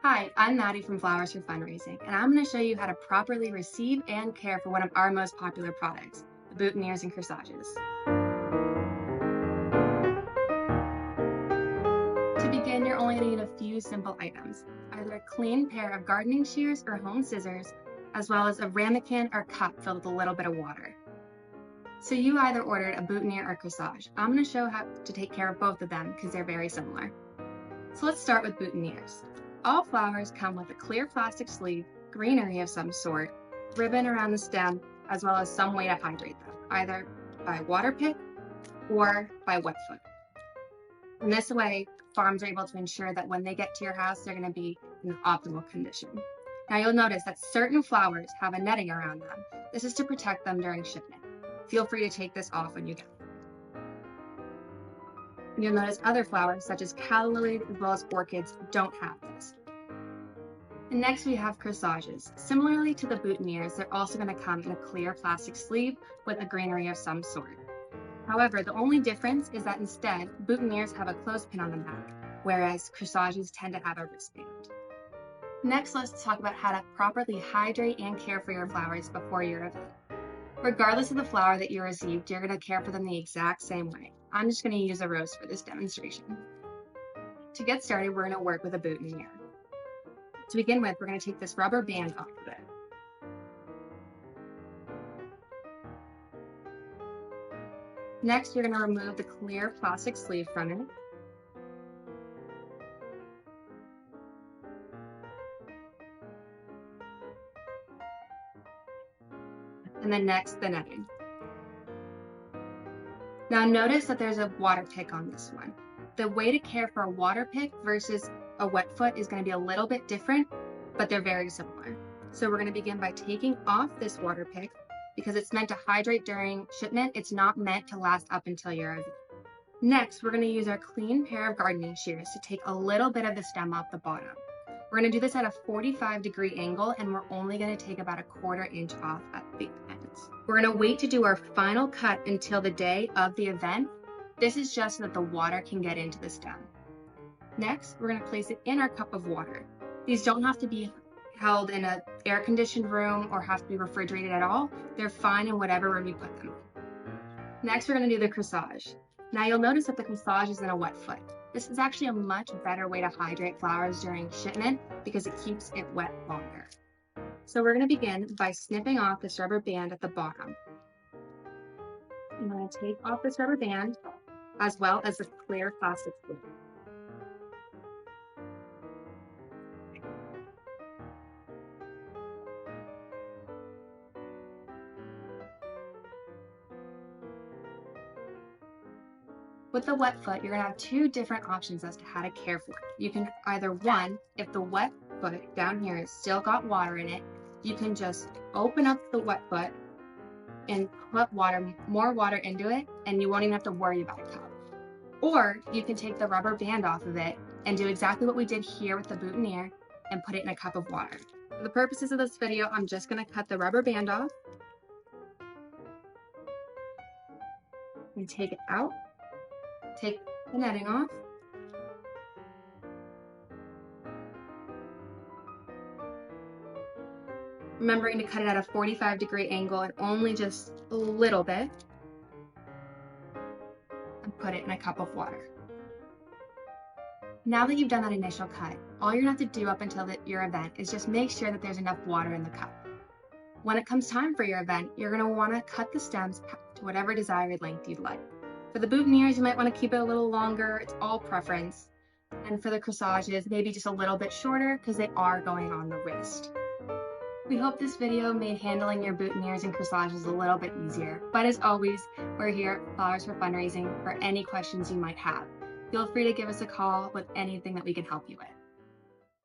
Hi, I'm Maddie from Flowers for Fundraising, and I'm going to show you how to properly receive and care for one of our most popular products, the boutonnieres and corsages. To begin, you're only going to need a few simple items, either a clean pair of gardening shears or home scissors, as well as a ramekin or cup filled with a little bit of water. So you either ordered a boutonniere or corsage. I'm going to show how to take care of both of them because they're very similar. So let's start with boutonnieres. All flowers come with a clear plastic sleeve, greenery of some sort, ribbon around the stem, as well as some way to hydrate them, either by water pick or by wet foot. In this way, farms are able to ensure that when they get to your house, they're going to be in optimal condition. Now you'll notice that certain flowers have a netting around them. This is to protect them during shipment. Feel free to take this off when you get them. You'll notice other flowers, such as calla lilies as well as orchids, don't have this. And next we have corsages. Similarly to the boutonnieres, they're also going to come in a clear plastic sleeve with a greenery of some sort. However, the only difference is that instead, boutonnieres have a clothespin on the back, whereas corsages tend to have a wristband. Next, let's talk about how to properly hydrate and care for your flowers before your event. Regardless of the flower that you received, you're going to care for them the exact same way. I'm just going to use a rose for this demonstration. To get started, we're going to work with a boutonniere. To begin with, we're going to take this rubber band off of it. Next, you're going to remove the clear plastic sleeve from it. And then next, the netting. Now notice that there's a water pick on this one. The way to care for a water pick versus a wet foot is going to be a little bit different, but they're very similar. So we're going to begin by taking off this water pick because it's meant to hydrate during shipment. It's not meant to last up until your event. Next, we're going to use our clean pair of gardening shears to take a little bit of the stem off the bottom. We're going to do this at a 45-degree angle, and we're only going to take about a 1/4 inch off at the ends. We're going to wait to do our final cut until the day of the event. This is just so that the water can get into the stem. Next, we're going to place it in our cup of water. These don't have to be held in an air-conditioned room or have to be refrigerated at all. They're fine in whatever room you put them in. Next, we're going to do the corsage. Now you'll notice that the corsage is in a wet foot. This is actually a much better way to hydrate flowers during shipment because it keeps it wet longer. So we're going to begin by snipping off this rubber band at the bottom. I'm going to take off this rubber band as well as the clear plastic sleeve. With the wet foot, you're going to have two different options as to how to care for it. You can either, one, if the wet foot down here has still got water in it, you can just open up the wet foot and put more water into it, and you won't even have to worry about a cup. Or you can take the rubber band off of it and do exactly what we did here with the boutonniere and put it in a cup of water. For the purposes of this video, I'm just going to cut the rubber band off and take it out. Take the netting off. Remembering to cut it at a 45-degree angle and only just a little bit. And put it in a cup of water. Now that you've done that initial cut, all you're going to have to do up until your event is just make sure that there's enough water in the cup. When it comes time for your event, you're going to want to cut the stems to whatever desired length you'd like. For the boutonnieres, you might want to keep it a little longer. It's all preference. And for the corsages, maybe just a little bit shorter because they are going on the wrist. We hope this video made handling your boutonnieres and corsages a little bit easier. But as always, we're here at Flowers for Fundraising for any questions you might have. Feel free to give us a call with anything that we can help you with.